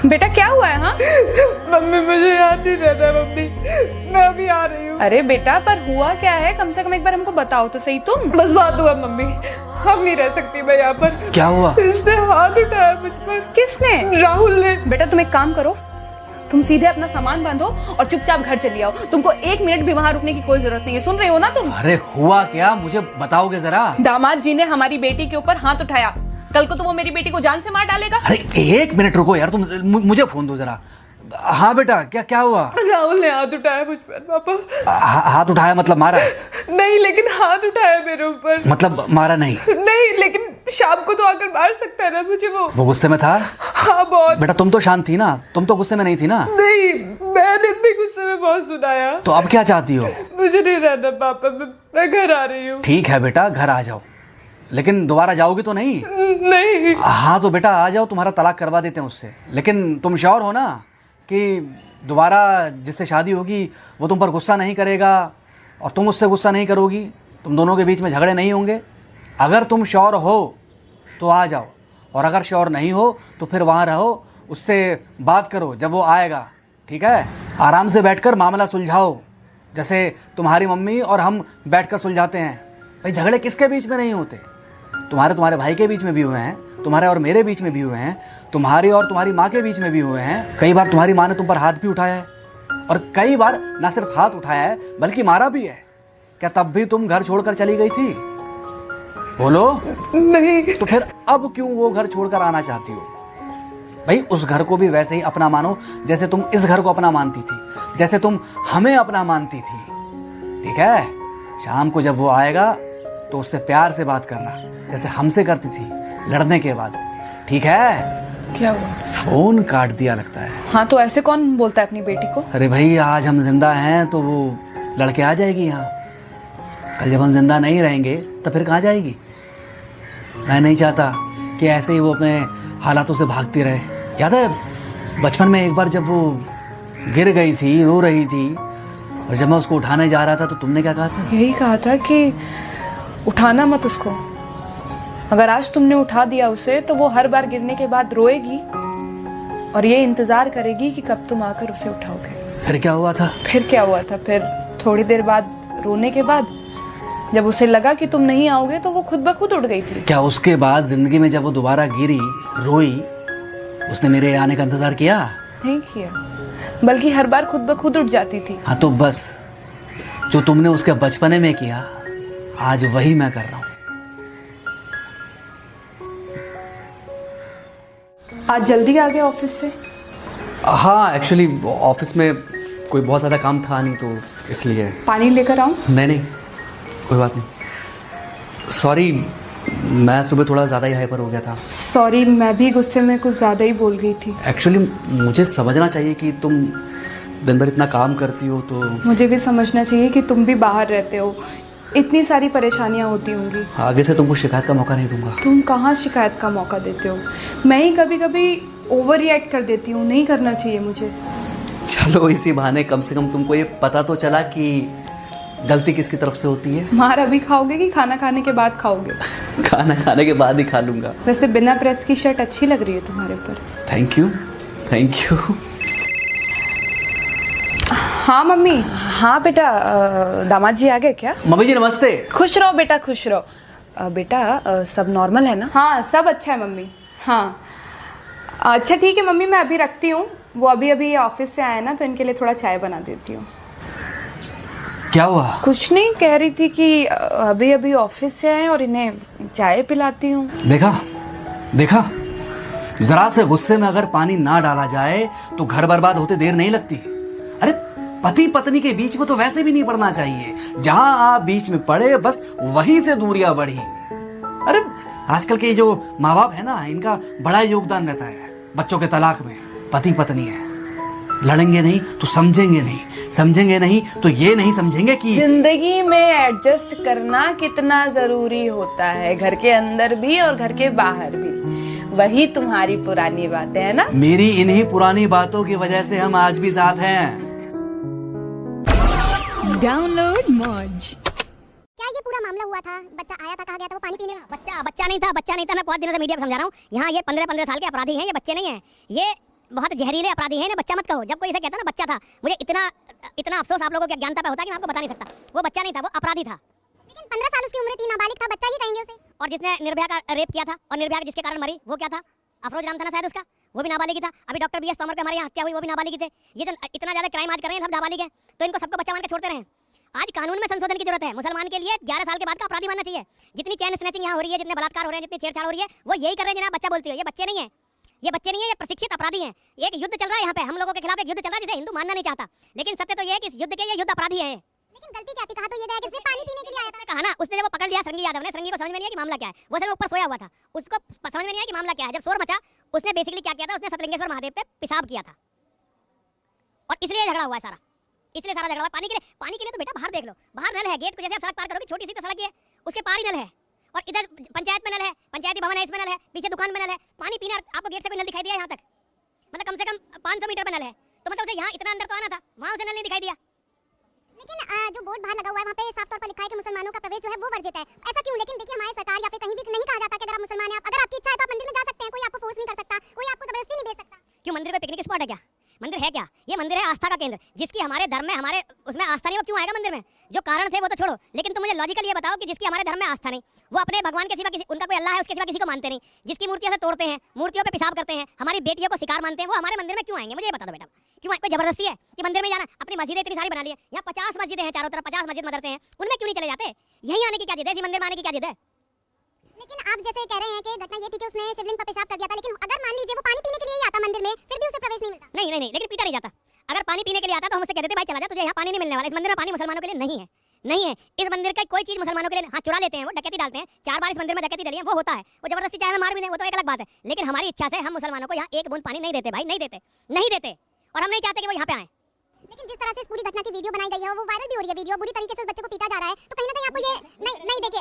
बेटा क्या हुआ है? हाँ मम्मी मुझे याद नहीं रहता मम्मी, मैं अभी आ रही हूँ। अरे बेटा पर हुआ क्या है, कम से कम एक बार हमको बताओ तो सही तुम। बस बात हुआ मम्मी, अब नहीं रह सकती मैं यहाँ पर। क्या हुआ? इसने हाथ उठाया मुझ पर। किसने? राहुल ने। बेटा तुम एक काम करो, तुम सीधे अपना सामान बांधो और चुपचाप घर चली आओ। तुमको 1 मिनट भी वहाँ रुकने की कोई जरूरत नहीं है, सुन रहे हो ना तुम? अरे हुआ क्या, मुझे बताओगे जरा। दामाद जी ने हमारी बेटी के ऊपर हाथ उठाया, कल को तो वो मेरी बेटी को जान से मार डालेगा। अरे 1 मिनट रुको यार, तुम मुझे फोन दो जरा। हाँ बेटा, क्या हुआ? राहुल ने हाथ उठाया मुझ पर पापा। हाथ उठाया मतलब मारा? नहीं लेकिन हाथ उठाया मेरे ऊपर। मतलब मारा नहीं? नहीं लेकिन शाम को तो आकर मार सकता है ना मुझे वो गुस्से में था? हाँ बहुत। बेटा तुम तो शांत थी ना, तुम तो गुस्से में नहीं थी ना? नहीं मैंने भी गुस्से में बहुत सुनाया। तो अब क्या चाहती हो? मुझे नहीं रहना पापा, मैं घर आ रही हूँ। ठीक है बेटा, घर आ जाओ, लेकिन दोबारा जाओगी तो नहीं? नहीं। हाँ तो बेटा आ जाओ, तुम्हारा तलाक करवा देते हैं उससे। लेकिन तुम श्योर हो ना कि दोबारा जिससे शादी होगी वो तुम पर गुस्सा नहीं करेगा और तुम उससे गुस्सा नहीं करोगी, तुम दोनों के बीच में झगड़े नहीं होंगे? अगर तुम श्योर हो तो आ जाओ, और अगर श्योर नहीं हो तो फिर वहाँ रहो, उससे बात करो जब वो आएगा, ठीक है? आराम से बैठकर मामला सुलझाओ, जैसे तुम्हारी मम्मी और हम बैठकर सुलझाते हैं। भाई झगड़े किसके बीच में नहीं होते? तुम्हारे भाई के बीच में भी हुए हैं, तुम्हारे और मेरे बीच में भी हुए हैं, तुम्हारी और तुम्हारी माँ के बीच में भी हुए हैं। कई बार तुम्हारी माँ ने तुम पर हाथ भी उठाया है, और कई बार ना सिर्फ हाथ उठाया है बल्कि मारा भी है। क्या तब भी तुम घर छोड़कर चली गई थी? बोलो। नहीं। तो फिर अब क्यों वो घर छोड़कर आना चाहती हो? भाई उस घर को भी वैसे ही अपना मानो जैसे तुम इस घर को अपना मानती थी, जैसे तुम हमें अपना मानती थी, ठीक है? शाम को जब वो आएगा तो उससे प्यार से बात करना, जैसे हमसे करती थी लड़ने के बाद, ठीक है? क्या हुआ? फोन काट दिया लगता है। हाँ तो ऐसे कौन बोलता है अपनी बेटी को? अरे भाई आज हम जिंदा हैं तो वो लड़के आ जाएगी यहाँ, कल जब हम जिंदा नहीं रहेंगे तो फिर कहाँ जाएगी? मैं नहीं चाहता कि ऐसे ही वो अपने हालातों से भागती रहे। याद है बचपन में एक बार जब वो गिर गई थी, रो रही थी, और जब मैं उसको उठाने जा रहा था तो तुमने क्या कहा था? यही कहा था कि उठाना मत उसको। अगर आज तुमने उठा दिया उसे तो वो हर बार गिरने के बाद रोएगी और ये इंतजार करेगी कि कब तुम आकर उसे उठाओगे। फिर क्या हुआ था? फिर क्या हुआ था? फिर थोड़ी देर बाद रोने के बाद जब उसे लगा कि तुम नहीं आओगे तो वो खुद ब खुद उठ गई थी। क्या उसके बाद जिंदगी में जब वो दोबारा गिरी, रोई, उसने मेरे आने का इंतजार किया? नहीं किया, बल्कि हर बार खुद ब खुद उठ जाती थी। हाँ तो बस जो तुमने उसके बचपने में किया आज वही मैं कर रहा हूँ। आज जल्दी आ गए ऑफिस से? हाँ एक्चुअली ऑफिस में कोई बहुत ज़्यादा काम था नहीं तो इसलिए। पानी लेकर आऊं? नहीं कोई बात नहीं, सॉरी मैं सुबह थोड़ा ज़्यादा ही हाइपर हो गया था। सॉरी मैं भी गुस्से में कुछ ज़्यादा ही बोल गई थी। एक्चुअली मुझे समझना चाहिए कि तुम दिन भर इतना काम करती हो तो। मुझे भी समझना चाहिए कि तुम भी बाहर रहते हो, इतनी सारी परेशानियां होती होंगी। आगे से तुमको शिकायत का मौका नहीं दूंगा। तुम कहाँ शिकायत का मौका देते हो? मैं ही कभी कभी ओवर रिएक्ट कर देती हूँ, नहीं करना चाहिए मुझे। चलो इसी बहाने कम से कम तुमको ये पता तो चला कि गलती किसकी तरफ से होती है। मार अभी खाओगे कि खाना खाने के बाद खाओगे? खाना खाने के बाद ही खा लूंगा। वैसे बिना प्रेस की शर्ट अच्छी लग रही है तुम्हारे ऊपर। Thank you. हाँ मम्मी। हाँ बेटा, दामाद जी आ गए क्या? मम्मी जी नमस्ते। खुश रहो बेटा, खुश रहो। बेटा सब नॉर्मल है ना? हाँ सब अच्छा है मम्मी। हाँ अच्छा ठीक है मम्मी, मैं अभी रखती हूँ। वो अभी ऑफिस से आए ना तो इनके लिए थोड़ा चाय बना देती हूँ। क्या हुआ? कुछ नहीं, कह रही थी कि अभी ऑफिस से आए और इन्हें चाय पिलाती हूँ। देखा जरा से गुस्से में अगर पानी ना डाला जाए तो घर बर्बाद होते देर नहीं लगती। अरे पति पत्नी के बीच में तो वैसे भी नहीं पड़ना चाहिए, जहां आप बीच में पड़े बस वहीं से दूरियां बढ़ी। अरे आजकल के जो माँ बाप है ना, इनका बड़ा योगदान रहता है बच्चों के तलाक में। पति पत्नी है, लड़ेंगे नहीं तो समझेंगे नहीं, समझेंगे नहीं तो ये नहीं समझेंगे कि जिंदगी में एडजस्ट करना कितना जरूरी होता है, घर के अंदर भी और घर के बाहर भी। वही तुम्हारी पुरानी बातें है ना? मेरी इन्हीं पुरानी बातों की वजह से हम आज भी साथ हैं। डाउनलोड मौज। क्या ये पूरा मामला हुआ था? बच्चा आया था, कहा गया था वो पानी पीने का। बच्चा नहीं था। मैं बहुत दिनों से मीडिया को समझा रहा हूँ, यहाँ ये 15-15 साल के अपराधी हैं, ये बच्चे नहीं हैं। ये बहुत जहरीले अपराधी हैं, बच्चा मत कहो। जब कोई इसे कहता ना बच्चा था, मुझे इतना अफसोस आप लोगों की अज्ञानता पे होता कि मैं आपको बता नहीं सकता। वो बच्चा नहीं था, वो अपराधी था। लेकिन 15 साल उसकी उम्र थी, नाबालिग था, बच्चा ही कहेंगे उसे। और जिसने निर्भया का रेप किया था और निर्भया जिसके कारण मरी, वो क्या था? अफरोज नाम था ना शायद उसका, वो भी नाबालिग ही था। अभी डॉक्टर BS तोमर के हमारे यहाँ हत्या हुई, वो भी नाबालिग ही थे। ये जो इतना ज्यादा क्राइम आज कर रहे हैं सब नाबालिग है, तो इनको सबको बच्चा मान के छोड़ते रहे। आज कानून में संशोधन की जरूरत है। मुसलमान के लिए 11 साल के बाद का अपराधी बनना चाहिए। जितनी चैन स्नैचिंग यहाँ हो रही है, जितने बलात्कार हो रहे हैं, जितनी छेड़छाड़ हो रही है, वो यही कर रहे हैं जिन्हें बच्चा बोलती हो। ये बच्चे नहीं है, ये बच्चे नहीं है, ये प्रशिक्षित अपराधी हैं। एक युद्ध चल रहा है यहाँ पे, हम लोगों के खिलाफ एक युद्ध चल रहा है जिसे हिंदू मानना नहीं चाहता, लेकिन सत्य तो ये है कि इस युद्ध के ये युद्ध अपराधी हैं। लेकिन गलती क्या थी? कहा तो ये गया कि सिर्फ पानी पीने के लिए आया था। कहा ना उसने, जब वो पकड़ लिया संगी यादव ने, संगी को समझ में नहीं आया कि मामला क्या है। वो सिर्फ ऊपर सोया हुआ था, उसको समझ में नहीं आया कि मामला क्या है। जब शोर मचा, उसने बेसिकली क्या किया था, उसने सतलिंगेश्वर महादेव पे पेशाब किया था, और इसलिए झगड़ा हुआ है सारा। इसलिए सारा झगड़ा हुआ पानी के लिए। तो बेटा बाहर देख लो, बाहर नल है, गेट पे जैसे आप सड़क पार करोगे, छोटी सी तो सड़क है, उसके पार ही नल है। और इधर पंचायत में नल है, पंचायती भवन है, इसमें नल है, पीछे दुकान में नल है। पानी पीना आपको गेट से कोई नल दिखाई दिया यहाँ तक? मतलब कम से कम 500 मीटर पे नल है, तो मतलब उसे यहाँ इतना अंदर तो आना था, वहाँ उसे नल नहीं दिखाई दिया। लेकिन जो बोर्ड बाहर लगा हुआ है वहाँ पे साफ तौर पर लिखा है कि मुसलमानों का प्रवेश जो है वो वर्जित है। ऐसा क्यों? लेकिन देखिए हमारी सरकार या फिर कहीं भी नहीं कहा जाता कि अगर आप मुसलमान हैं, अगर आपकी इच्छा है तो आप मंदिर में जा सकते हैं, कोई आपको फोर्स नहीं कर सकता, कोई आपको जबरदस्ती नहीं भेज सकता। क्यों? मंदिर कोई पिकनिक स्पॉट है क्या? मंदिर है क्या? ये मंदिर है आस्था का केंद्र, जिसकी हमारे धर्म में, हमारे उसमें आस्था नहीं, वो क्यों आएगा मंदिर में? जो कारण थे वो तो छोड़ो, लेकिन तुम मुझे लॉजिकल ये बताओ कि जिसकी हमारे धर्म में आस्था नहीं, वो अपने भगवान के सिवा किसी, उनका कोई अल्लाह है उसके सिवा किसी को मानते नहीं, जिसकी मूर्तियों से तोड़ते हैं, मूर्तियों पे पेशाब करते हैं, हमारी बेटियों को शिकार मानते हैं, वो हमारे मंदिर में क्यों आएंगे? मुझे ये बता दो बेटा, क्यों कोई जबरदस्ती है कि मंदिर में जाना? अपनी मस्जिदें इतनी सारी बना ली है, यहाँ 50 मस्जिदें हैं चारों तरफ, 50 मस्जिद मदरसे हैं, उनमें क्यों नहीं चले जाते? यहीं आने की क्या जिद है? इसी मंदिर में आने की क्या जिद है? लेकिन आप जैसे कह रहे हैं कि घटना ये थी कि उसने शिवलिंग पर पेशाब कर दिया था, लेकिन अगर मान लीजिए वो पानी पीने के लिए ही आता मंदिर में, फिर भी उसे प्रवेश नहीं मिलता। नहीं, लेकिन पीटा नहीं जाता। अगर पानी पीने के लिए आता तो हम उससे कहते थे भाई चला जा, तुझे यहाँ पानी नहीं मिलने वाला। इस मंदिर में पानी मुसलमानों के लिए नहीं है, नहीं है। इस मंदिर का कोई चीज मुसलमानों के लिए, हाँ चुरा लेते हैं, वो डकैती डालते हैं, 4 बार इस मंदिर में डकैती डाली है, वो होता है, वो जबरदस्ती चाहे हमें मार भी दें, वो तो एक अलग बात है। लेकिन हमारी इच्छा से हम मुसलमानों को यहाँ एक बूंद पानी नहीं देते भाई, नहीं देते, और हम नहीं चाहते कि वो यहाँ पे आए। लेकिन जिस तरह से इस पूरी घटना की वीडियो बनाई गई है, वो वायरल भी हो रही है वीडियो, बुरी तरीके से उस बच्चे को पीटा जा रहा है, तो कहीं ना कहीं आपको ये नहीं देखे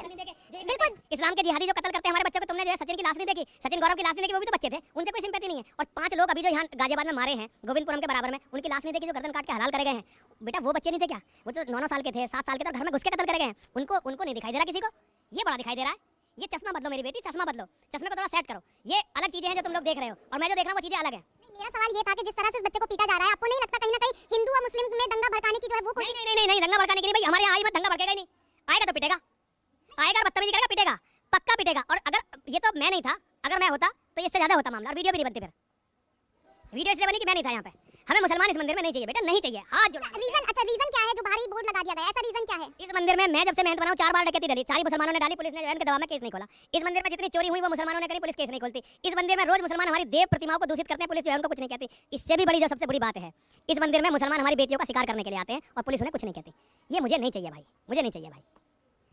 बिल्कुल इस्लाम के जिहादी जो कत्ल करते हैं हमारे बच्चों को, तुमने जो है सचिन की लाश नहीं देखी, सचिन गौरव की लाश नहीं देखी, वो भी तो बच्चे थे, उनसे कोई सिंपैथी नहीं है। और 5 लोग अभी जो यहाँ गाजियाबाद में मारे हैं, गोविंदपुरम के बराबर में, उनकी लाश नहीं देखी, जो गर्दन काट के हलाल करे गए हैं। बेटा वो बच्चे नहीं थे क्या? वो तो 9 साल के थे, 7 साल के थे, घर में घुस के कत्ल करे गए हैं। उनको नहीं दिखाई दे रहा किसी को? ये बड़ा दिखाई दे रहा है। ये चश्मा बदलो मेरी बेटी, चश्मा बदलो, चश्मे को थोड़ा सेट करो। ये अलग चीजें हैं जो तुम लोग देख रहे हो, और मैं जो देख रहा हूँ वो चीजें अलग है। मेरा सवाल ये था कि जिस तरह से इस बच्चे को पीटा जा रहा है, आपको नहीं लगता कहीं ना कहीं हिंदू और मुस्लिम में दंगा भड़काने की जो है वो कोशिश? नहीं, दंगा भड़काने की नहीं भाई, हमारे यहाँ आई मत, दंगा भड़केगा ही नहीं। आएगा तो पिटेगा, आएगा बदतमीजी करेगा, पिटेगा, पक्का पिटेगा। और अगर ये तो मैं नहीं था, अगर मैं होता तो इससे ज्यादा होता मामला, और वीडियो भी नहीं बनती। फिर वीडियो इसलिए बनी कि मैं नहीं था यहाँ पे। हमें मुसलमान इस मंदिर में नहीं चाहिए बेटा, नहीं चाहिए। हाथ जोड़ो। रीजन क्या है जो भारी बोर्ड लगा दिया गया? ऐसा रीजन क्या है? इस मंदिर में मैं जब से मेहनत बनाऊं 4 बार डकैती डाली, सारी मुसलमानों ने डाली, पुलिस ने इनके दबाव में केस नहीं खोला। इस मंदिर में जितनी चोरी हुई वो मुसलमानों ने करी, पुलिस केस नहीं खोलती। इस मंदिर में रोज मुसलमान हमारी देव प्रतिमाओं को दूषित करते हैं, पुलिस जो है उनको कुछ नहीं कहती। इससे भी बड़ी जो सबसे बुरी बात है, इस मंदिर में मुसलमान हमारी बेटियों का शिकार करने के लिए आते हैं और पुलिस उन्हें कुछ नहीं कहती। ये मुझे नहीं चाहिए भाई, मुझे नहीं चाहिए भाई।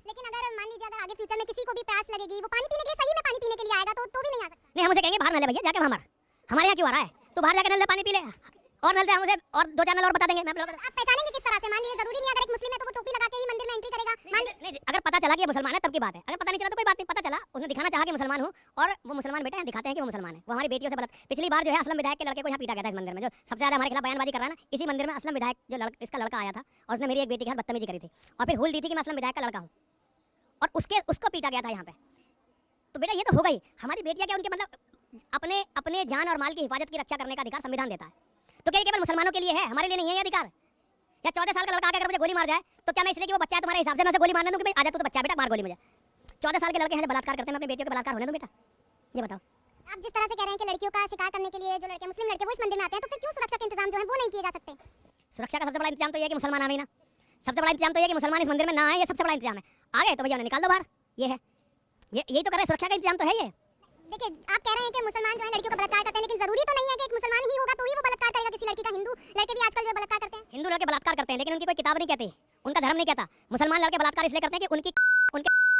लेकिन अगर मान लीजिए अगर आगे फ्यूचर में किसी को भी प्यास लगेगी, वो पानी पीने के लिए, सही में पानी पीने के लिए आएगा, तो भी नहीं आ सकता? नहीं, हम उसे कहेंगे बाहर नल है भैया, जाके वहां मर, हमारे यहाँ क्यों आ रहा है? तो बाहर जाके नल से पानी पी ले, और नल से हम उसे और 2-4 नल और बता देंगे। मैं आप पहचानेंगे किस तरह से? मान लीजिए जरूरी नहीं अगर एक मुस्लिम है तो वो टोपी लगा के ही मंदिर में एंट्री करेगा। नहीं, अगर पता चला कि ये मुसलमान है तब की बात है, अगर पता नहीं चला तो कोई बात नहीं। पता चला, उसने दिखाना चाहा कि मुसलमान हूँ, और वो मुसलमान बेटे हैं, दिखाते हैं कि वो मुसलमान है। वो हमारी बेटियों से गलत, पिछली बार जो है असलम विधायक के लड़के को यहाँ पीटा गया था इस मंदिर में, जो सबसे ज्यादा हमारे खिलाफ बयानबाजी कर रहा है ना, इसी मंदिर में असलम विधायक जो इसका लड़का आया था, और उसने मेरी एक बेटी के साथ बदतमीजी करी थी, और फिर हुल दी थी कि मैं असलम विधायक का लड़का हूँ, और उसको पीटा गया था यहाँ पे। तो बेटा ये तो हो गई। हमारी बेटियां क्या, उनके मतलब अपने जान और माल की हिफाजत की रक्षा करने का अधिकार संविधान देता है, तो क्या ये केवल मुसलमानों के लिए है, हमारे लिए नहीं है ये अधिकार? या 14 साल का लड़का आकर मुझे गोली मार जाए तो क्या मैं इसलिए कि वो बच्चा है तुम्हारे हिसाब से मैं उसे गोली मारने दूं कि भाई आजा तू तो बच्चा है बेटा मार गोली मुझे? 14 साल के लड़के हैं बलात्कार करते हैं, मैं अपनी बेटियों को बलात्कार होने दूं बेटा? ये बताओ। आप जिस तरह से कह रहे हैं कि लड़कियों का शिकार करने के लिए जो लड़के मुस्लिम लड़के वो इस मंदिर में आते हैं, तो फिर क्यों सुरक्षा के इंतजाम जो है वो नहीं किए जा सकते? सुरक्षा का सबसे बड़ा इंतजाम तो ये है कि मुसलमान आवे ना, सबसे बड़ा इंतजाम तो ये है कि मुसलमान इस मंदिर में ना आए, ये सबसे बड़ा इंतजाम है। आ गए तो भैया उन्हें निकाल दो बाहर, ये है, यही तो कर रहे हैं, सुरक्षा का इंतजाम तो है ये। देखिए आप कह रहे हैं कि मुसलमान जो है लड़कियों का बलात्कार करते हैं, लेकिन जरूरी तो नहीं है कि एक मुसलमान ही होगा तो ही वो बलात्कार करेगा किसी लड़की का। हिंदू लड़के भी आजकल जो है बलात्कार करते हैं। हिंदू लड़के बलात्कार करते हैं, लेकिन उनकी कोई किताब नहीं कहती, उनका धर्म नहीं कहता। मुसलमान लड़के बलात्कार इसलिए करते हैं कि उनके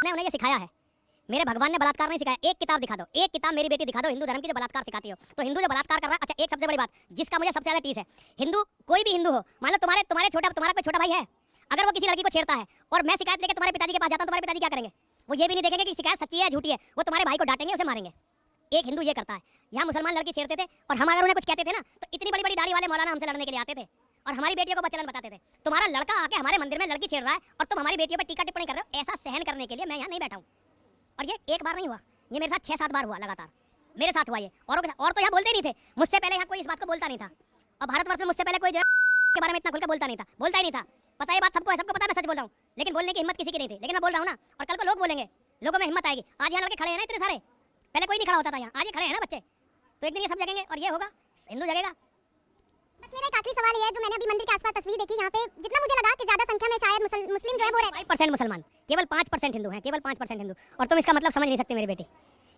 ने उन्हें ये सिखाया है। मेरे भगवान ने बलात्कार नहीं सिखाया। एक किताब दिखा दो, एक किताब मेरी बेटी दिखा दो हिंदू धर्म की जो बलात्कार सिखाती हो। तो हिंदू जो बलात्कार कर रहा है, अच्छा एक सबसे बड़ी बात जिसका मुझे सबसे ज्यादा टीस है, हिंदू कोई भी हिंदू हो, मान लो तुम्हारा कोई छोटा भाई है, अगर वो किसी लड़की को छेड़ता है और मैं शिकायत लेकर तुम्हारे पिताजी के पास जाता हूं, तुम्हारे पिताजी क्या करेंगे? वो ये भी नहीं देखेंगे कि शिकायत सच्ची है झूठी है, वो तुम्हारे भाई को डांटेंगे, उसे मारेंगे। एक हिंदू ये करता है। यहाँ मुसलमान लड़की छेड़ते थे और हम अगर उन्हें कुछ कहते थे ना, तो इतनी बड़ी बड़ी दाढ़ी वाले मौलाना हमसे लड़ने के लिए आते थे और हमारी बेटियों को बचलन बताते थे। तुम्हारा लड़का आके हमारे मंदिर में लड़की छेड़ रहा है और तुम हमारी बेटियों पर टीका टिप्पणी कर रहे हो। ऐसा सहन करने के लिए मैं यहाँ नहीं बैठा हूँ, और ये एक बार नहीं हुआ, ये मेरे साथ 6-7 बार हुआ लगातार। मेरे साथ हुआ ये, और तो यहाँ बोलते नहीं थे। मुझसे पहले यहाँ कोई इस बात को बोलता नहीं था, और भारतवर्ष में मुझसे पहले कोई जो है के बारे में इतना खुलकर बोलता ही नहीं था। पता है, ये बात सबको है, सबको पता है मैं सच बोल रहा हूँ, लेकिन बोलने की हिम्मत किसी की नहीं थी। लेकिन मैं बोल रहा हूँ ना, और कल को लोग बोलेंगे, लोगों में हिम्मत आएगी। आज यहाँ लड़के खड़े हैं ना इतने सारे, पहले कोई नहीं खड़ा होता था यहाँ, आज ये खड़े हैं ना बच्चे, तो एक दिन ये सब जगेंगे और ये होगा, हिंदू जगेगा। बस मेरा एक आखिरी सवाल ये है, जो मैंने अभी मंदिर के आसपास तस्वीर देखी, यहाँ पे जितना मुझे लगा कि ज्यादा संख्या में शायद मुस्लिम जो है वो रहते हैं। 5% मुसलमान, केवल 5% हिंदू हैं, केवल 5% हिंदू। और तुम इसका मतलब समझ नहीं सकते मेरी बेटी,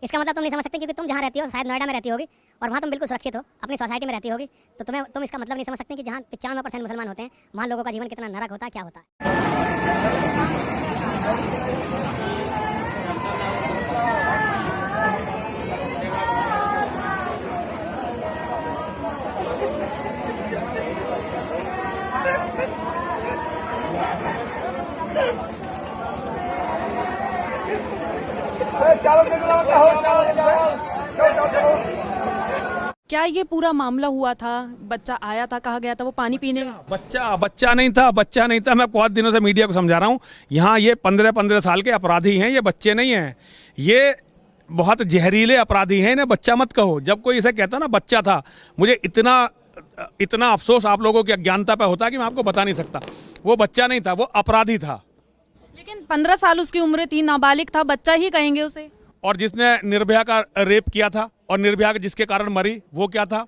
इसका मतलब तुम नहीं समझ सकते, क्योंकि तुम जहाँ रहती हो, शायद नोएडा में रहती होगी, और वहाँ तुम बिल्कुल सुरक्षित हो, अपनी सोसाइटी में रहती होगी, तो तुम इसका मतलब नहीं समझ सकते कि जहाँ 95% मुसलमान होते हैं, वहाँ लोगों का जीवन कितना नरक होता है, क्या होता है। क्या ये पूरा मामला हुआ था? बच्चा आया था, कहा गया था वो पानी पीने। बच्चा नहीं था। मैं बहुत दिनों से मीडिया को समझा रहा हूँ, यहाँ ये 15 साल के अपराधी हैं, ये बच्चे नहीं हैं, ये बहुत जहरीले अपराधी हैं, इन्हें बच्चा मत कहो। जब कोई इसे कहता ना बच्चा था, मुझे इतना अफसोस आप लोगों की अज्ञानता पे होता है कि मैं आपको बता नहीं सकता। वो बच्चा नहीं था, वो अपराधी था। लेकिन 15 साल उसकी उम्र थी, नाबालिग था, बच्चा ही कहेंगे उसे। और जिसने निर्भया का रेप किया था और निर्भया जिसके कारण मरी, वो क्या था?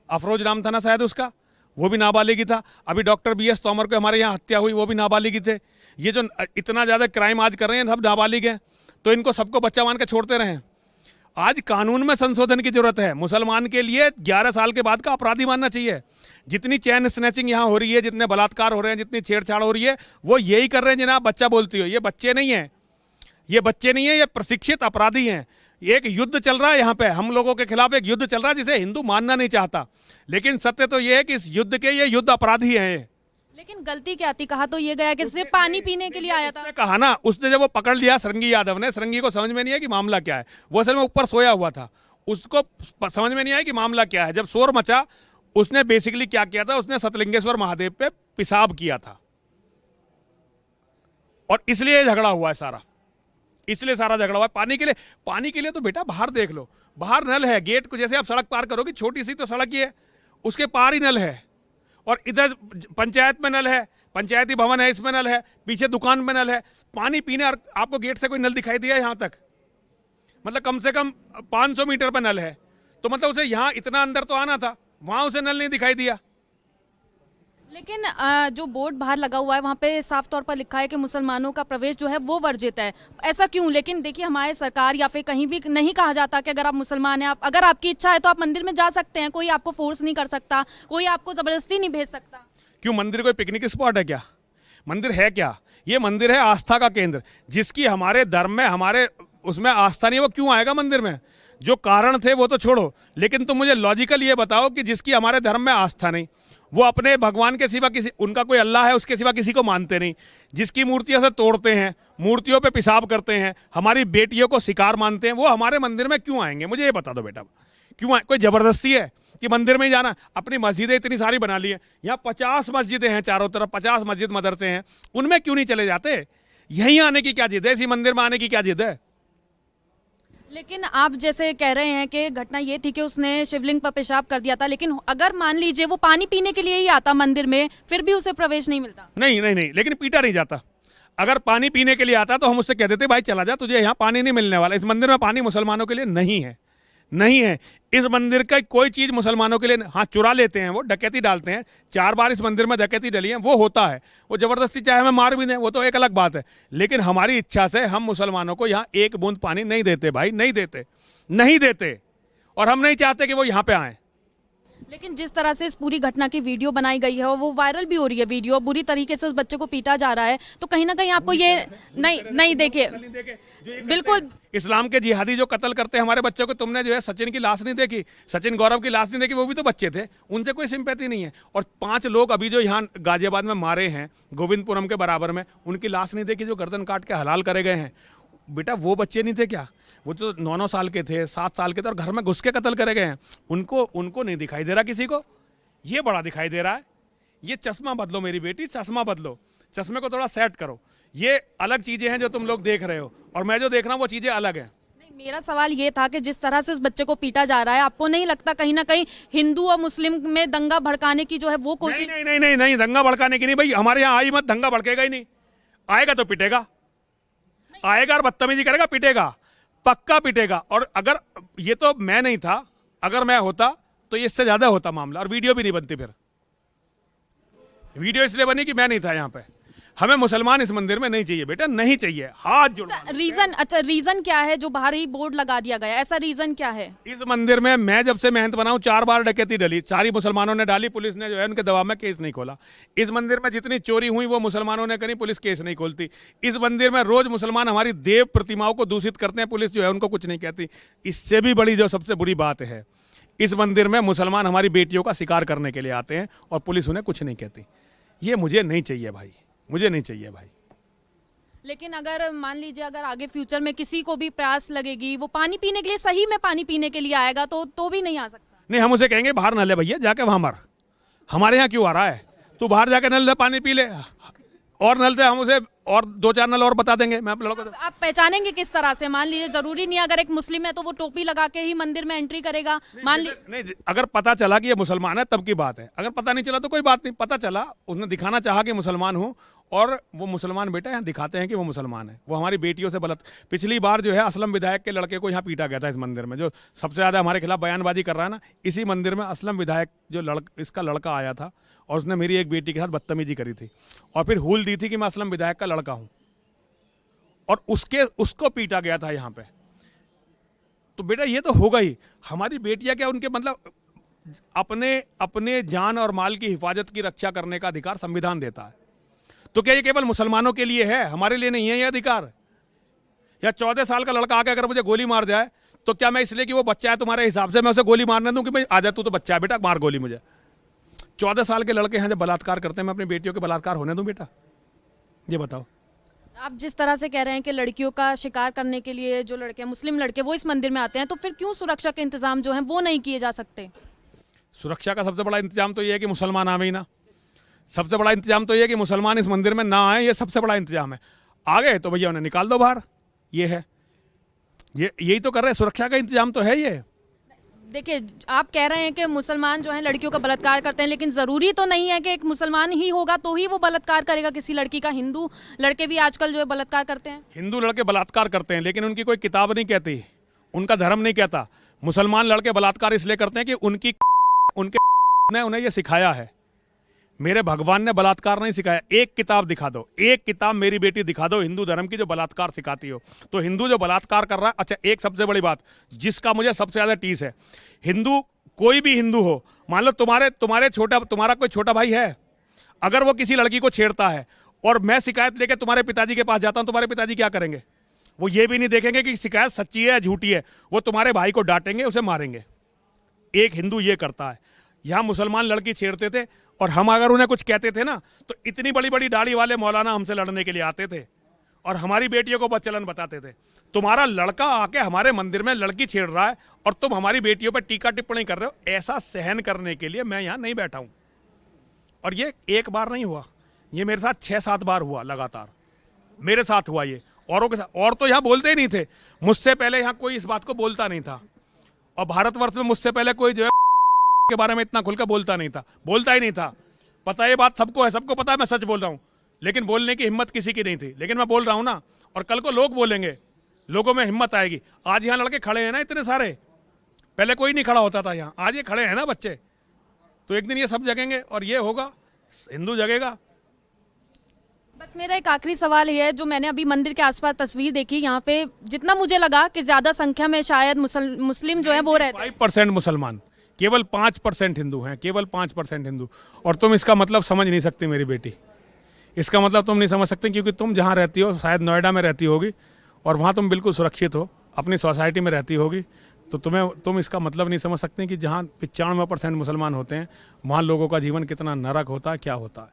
अफरोज नाम था ना शायद उसका, वो भी नाबालिग ही था। अभी डॉक्टर BS तोमर को हमारे यहाँ हत्या हुई, वो भी नाबालिग ही थे। ये जो इतना ज़्यादा क्राइम आज कर रहे हैं, सब नाबालिग हैं, तो इनको सबको बच्चा मान के छोड़ते रहें। आज कानून में संशोधन की जरूरत है। मुसलमान के लिए 11 साल के बाद का अपराधी मानना चाहिए। जितनी चैन स्नैचिंग यहाँ हो रही है, जितने बलात्कार हो रहे हैं, जितनी छेड़छाड़ हो रही है, वो यही कर रहे हैं जिन्हें आप बच्चा बोलती हो। ये बच्चे नहीं हैं, ये प्रशिक्षित अपराधी हैं। एक युद्ध चल रहा है यहाँ पे, हम लोगों के खिलाफ एक युद्ध चल रहा है जिसे हिंदू मानना नहीं चाहता, लेकिन सत्य तो ये है कि इस युद्ध के ये युद्ध अपराधी हैं। लेकिन गलती क्या थी? कहा तो ये गया कि सिर्फ पानी पीने के लिए आया था। कहा ना, उसने जब वो पकड़ लिया सरंगी यादव ने, सरंगी को समझ में नहीं है कि मामला क्या है। वो असल में ऊपर सोया हुआ था, उसको समझ में नहीं आया कि मामला क्या है। जब शोर मचा, उसने बेसिकली क्या किया था, उसने सतलिंगेश्वर महादेव पे पेशाब किया था, और इसलिए झगड़ा हुआ है सारा, इसलिए सारा झगड़ा हुआ है। पानी के लिए तो बेटा बाहर देख लो, बाहर नल है, गेट को जैसे आप सड़क पार करोगे, छोटी सी तो सड़क ही है, उसके पार ही नल है, और इधर पंचायत में नल है, पंचायती भवन है, इसमें नल है, पीछे दुकान में नल है। पानी पीने आपको गेट से कोई नल दिखाई दिया यहाँ तक? मतलब कम से कम 500 मीटर पर नल है, तो मतलब उसे यहाँ इतना अंदर तो आना था, वहां उसे नल नहीं दिखाई दिया। लेकिन जो बोर्ड बाहर लगा हुआ है वहाँ पे साफ तौर पर लिखा है कि मुसलमानों का प्रवेश जो है वो वर्जित है। ऐसा क्यों? लेकिन देखिए, हमारे सरकार या फिर कहीं भी नहीं कहा जाता कि अगर आप मुसलमान हैं, अगर आपकी इच्छा है तो आप मंदिर में जा सकते हैं, कोई आपको फोर्स नहीं कर सकता, कोई आपको जबरदस्ती नहीं भेज सकता। क्यों? मंदिर कोई पिकनिक स्पॉट है क्या? मंदिर है क्या? ये मंदिर है आस्था का केंद्र। जिसकी हमारे धर्म में, हमारे उसमें आस्था नहीं, वो क्यों आएगा मंदिर में? जो कारण थे वो तो छोड़ो, लेकिन तुम मुझे लॉजिकल ये बताओ कि जिसकी हमारे धर्म में आस्था नहीं, वो अपने भगवान के सिवा किसी, उनका कोई अल्लाह है, उसके सिवा किसी को मानते नहीं, जिसकी मूर्तियों से तोड़ते हैं, मूर्तियों पे पेशाब करते हैं, हमारी बेटियों को शिकार मानते हैं, वो हमारे मंदिर में क्यों आएंगे? मुझे ये बता दो बेटा, क्यों आए? कोई ज़बरदस्ती है कि मंदिर में ही जाना? अपनी मस्जिदें इतनी सारी बना ली है, यहाँ 50 मस्जिदें हैं चारों तरफ, 50 मस्जिद मदरसे हैं, उनमें क्यों नहीं चले जाते? यहीं आने की क्या जिद है? इसी मंदिर में आने की क्या जिद है? लेकिन आप जैसे कह रहे हैं कि घटना ये थी कि उसने शिवलिंग पर पेशाब कर दिया था, लेकिन अगर मान लीजिए वो पानी पीने के लिए ही आता मंदिर में, फिर भी उसे प्रवेश नहीं मिलता? नहीं, लेकिन पीटा नहीं जाता। अगर पानी पीने के लिए आता तो हम उससे कह देते, भाई चला जा, तुझे यहाँ पानी नहीं मिलने वाला। इस मंदिर में पानी मुसलमानों के लिए नहीं है। इस मंदिर का कोई चीज़ मुसलमानों के लिए, हाँ चुरा लेते हैं, वो डकैती डालते हैं, 4 बार इस मंदिर में डकैती डली है, वो होता है, वो ज़बरदस्ती चाहे हमें मार भी दें, वो तो एक अलग बात है। लेकिन हमारी इच्छा से हम मुसलमानों को यहाँ एक बूंद पानी नहीं देते भाई, नहीं देते, और हम नहीं चाहते कि वो यहाँ पे आएँ। लेकिन जिस तरह से इस पूरी घटना की वीडियो बनाई गई है और वो वायरल भी हो रही है वीडियो, बुरी तरीके से उस बच्चे को पीटा जा रहा है, तो कहीं ना कहीं आपको ये नहीं देखे बिल्कुल इस्लाम के जिहादी जो कत्ल करते हैं हमारे बच्चों को, तुमने जो है सचिन की लाश नहीं देखी, सचिन गौरव की लाश नहीं देखी, वो भी तो बच्चे थे, उनसे कोई सिंपैथी नहीं है। और 5 लोग अभी जो यहाँ गाजियाबाद में मारे हैं, गोविंदपुरम के बराबर में, उनकी लाश नहीं देखी, जो गर्दन काट के हलाल करे गए हैं। बेटा वो बच्चे नहीं थे क्या? वो तो 9-9 साल के थे, 7 साल के थे, और घर में घुस के कत्ल करे गए हैं। उनको नहीं दिखाई दे रहा किसी को? ये बड़ा दिखाई दे रहा है। ये चश्मा बदलो मेरी बेटी, चश्मा बदलो, चश्मे को थोड़ा सेट करो। ये अलग चीज़ें हैं जो तुम लोग देख रहे हो, और मैं जो देख रहा हूँ वो चीज़ें अलग हैं। मेरा सवाल ये था कि जिस तरह से उस बच्चे को पीटा जा रहा है, आपको नहीं लगता कहीं ना कहीं हिंदू और मुस्लिम में दंगा भड़काने की जो है वो कोशिश? नहीं नहीं नहीं नहीं, दंगा भड़काने की नहीं भाई, हमारे यहाँ आई मत, दंगा भड़केगा ही नहीं। आएगा तो पिटेगा, आएगा और बदतमीजी करेगा, पिटेगा, पक्का पिटेगा। और अगर ये तो मैं नहीं था, अगर मैं होता तो ये इससे ज्यादा होता मामला, और वीडियो भी नहीं बनती। फिर वीडियो इसलिए बनी कि मैं नहीं था यहाँ पे। हमें मुसलमान इस मंदिर में नहीं चाहिए बेटा, नहीं चाहिए, हाथ जोड़। रीजन, अच्छा रीजन क्या है जो बाहर ही बोर्ड लगा दिया गया, ऐसा रीजन क्या है? इस मंदिर में मैं जब से मेहनत बनाऊं 4 बार डकैती डली, सारी मुसलमानों ने डाली, पुलिस ने जो है उनके दबाव में केस नहीं खोला। इस मंदिर में जितनी चोरी हुई वो मुसलमानों ने करी, पुलिस केस नहीं खोलती। इस मंदिर में रोज मुसलमान हमारी देव प्रतिमाओं को दूषित करते हैं, पुलिस जो है उनको कुछ नहीं कहती। इससे भी बड़ी जो सबसे बुरी बात है, इस मंदिर में मुसलमान हमारी बेटियों का शिकार करने के लिए आते हैं और पुलिस उन्हें कुछ नहीं कहती। ये मुझे नहीं चाहिए भाई, मुझे नहीं चाहिए भाई। लेकिन अगर मान लीजिए अगर आगे फ्यूचर में किसी को भी प्यास लगेगी, वो पानी पीने के लिए, सही में पानी पीने के लिए आएगा तो भी नहीं आ सकता? नहीं, हम उसे कहेंगे बाहर नल है भैया, जाके वहां मर, हमारे यहाँ क्यों आ रहा है? तू बाहर जाके नल से पानी पी ले, और नल से हम उसे और 2-4 नल और बता देंगे। मैं लड़कों को आप पहचानेंगे किस तरह से? मान लीजिए जरूरी नहीं अगर एक मुस्लिम है तो वो टोपी लगा के ही मंदिर में एंट्री करेगा, मान लीजिए। नहीं, अगर पता चला कि ये मुसलमान है तब की बात है, अगर पता नहीं चला तो कोई बात नहीं। पता चला, उसने दिखाना चाहा कि मुसलमान हूँ, और वो मुसलमान बेटा यहाँ दिखाते हैं कि वो मुसलमान है। वो हमारी बेटियों से पिछली बार जो है असलम विधायक के लड़के को यहाँ पीटा गया था इस मंदिर में, जो सबसे ज़्यादा हमारे खिलाफ बयानबाजी कर रहा है ना, इसी मंदिर में असलम विधायक जो इसका लड़का आया था और उसने मेरी एक बेटी के साथ बदतमीजी करी थी और फिर हुल दी थी कि मैं असलम विधायक का लड़का हूँ, और उसको पीटा गया था यहाँ पे। तो बेटा ये तो होगा ही। हमारी बेटियां क्या, उनके मतलब अपने जान और माल की हिफाजत की रक्षा करने का अधिकार संविधान देता है। तो क्या ये केवल मुसलमानों के लिए है, हमारे लिए नहीं है ये अधिकार? या 14 साल का लड़का आके अगर मुझे गोली मार जाए तो क्या मैं इसलिए कि वो बच्चा है तुम्हारे हिसाब से मैं उसे गोली मारने दूं कि भाई आ जा तू तो बच्चा है बेटा, मार गोली मुझे? 14 साल के लड़के यहाँ जब बलात्कार करते हैं, मैं अपनी बेटियों के बलात्कार होने दूं बेटा? ये बताओ। आप जिस तरह से कह रहे हैं कि लड़कियों का शिकार करने के लिए जो लड़के, मुस्लिम लड़के, वो इस मंदिर में आते हैं, तो फिर क्यों सुरक्षा के इंतजाम जो हैं वो नहीं किए जा सकते? सुरक्षा का सबसे बड़ा इंतजाम तो ये है कि मुसलमान आवे ही ना। सबसे बड़ा इंतजाम तो ये है कि मुसलमान इस मंदिर में ना आए, ये सबसे बड़ा इंतजाम है। आ गए तो भैया उन्हें निकाल दो बाहर, ये है, यही तो कर रहे हैं। सुरक्षा का इंतजाम तो है ये। देखिए, आप कह रहे हैं कि मुसलमान जो हैं लड़कियों का बलात्कार करते हैं, लेकिन ज़रूरी तो नहीं है कि एक मुसलमान ही होगा तो ही वो बलात्कार करेगा किसी लड़की का। हिंदू लड़के भी आजकल जो है बलात्कार करते हैं। हिंदू लड़के बलात्कार करते हैं, लेकिन उनकी कोई किताब नहीं कहती, उनका धर्म नहीं कहता। मुसलमान लड़के बलात्कार इसलिए करते हैं कि उनके ने उन्हें ये सिखाया है। मेरे भगवान ने बलात्कार नहीं सिखाया। एक किताब दिखा दो, एक किताब मेरी बेटी दिखा दो हिंदू धर्म की जो बलात्कार सिखाती हो। तो हिंदू जो बलात्कार कर रहा है, अच्छा एक सबसे बड़ी बात जिसका मुझे सबसे ज़्यादा टीस है, हिंदू कोई भी हिंदू हो, मान लो तुम्हारा कोई छोटा भाई है, अगर वो किसी लड़की को छेड़ता है और मैं शिकायत लेकर तुम्हारे पिताजी के पास जाता हूँ, तुम्हारे पिताजी क्या करेंगे? वो ये भी नहीं देखेंगे कि शिकायत सच्ची है या झूठी है, वो तुम्हारे भाई को डांटेंगे, उसे मारेंगे। एक हिंदू ये करता है। यहाँ मुसलमान लड़की छेड़ते थे और हम अगर उन्हें कुछ कहते थे ना तो इतनी बड़ी बड़ी दाढ़ी वाले मौलाना हमसे लड़ने के लिए आते थे और हमारी बेटियों को बदचलन बताते थे। तुम्हारा लड़का आके हमारे मंदिर में लड़की छेड़ रहा है और तुम हमारी बेटियों पर टीका टिप्पणी कर रहे हो, ऐसा सहन करने के लिए मैं यहाँ नहीं बैठा हूँ। और ये एक बार नहीं हुआ, ये मेरे साथ 6-7 बार हुआ लगातार, मेरे साथ हुआ ये, औरों के साथ। और तो यहाँ बोलते ही नहीं थे, मुझसे पहले यहाँ कोई इस बात को बोलता नहीं था, और भारतवर्ष में मुझसे पहले कोई जो है के बारे में इतना खुलकर बोलता ही नहीं था। पता ये बात सबको है, सबको पता है मैं सच बोल रहा हूँ, लेकिन बोलने की हिम्मत किसी की नहीं थी। लेकिन मैं बोल रहा हूँ ना, और कल को लोग बोलेंगे, लोगों में हिम्मत आएगी। आज यहाँ लड़के खड़े हैं ना इतने सारे, पहले कोई नहीं खड़ा होता था यहाँ, आज ये खड़े हैं ना बच्चे, तो एक दिन ये सब जगेंगे और ये होगा, हिंदू जगेगा। बस मेरा एक आखिरी सवाल ये है, जो मैंने अभी मंदिर के आसपास तस्वीर देखी, यहाँ पे जितना मुझे लगा कि ज्यादा संख्या में शायद मुस्लिम जो है वो रहते हैं। 5% मुसलमान, केवल 5% हिंदू हैं, केवल 5% हिंदू। और तुम इसका मतलब समझ नहीं सकती मेरी बेटी, इसका मतलब तुम नहीं समझ सकते, क्योंकि तुम जहाँ रहती हो, शायद नोएडा में रहती होगी, और वहाँ तुम बिल्कुल सुरक्षित हो, अपनी सोसाइटी में रहती होगी, तो तुम इसका मतलब नहीं समझ सकते कि जहाँ 95% मुसलमान होते हैं वहाँ लोगों का जीवन कितना नरक होता है, क्या होता है।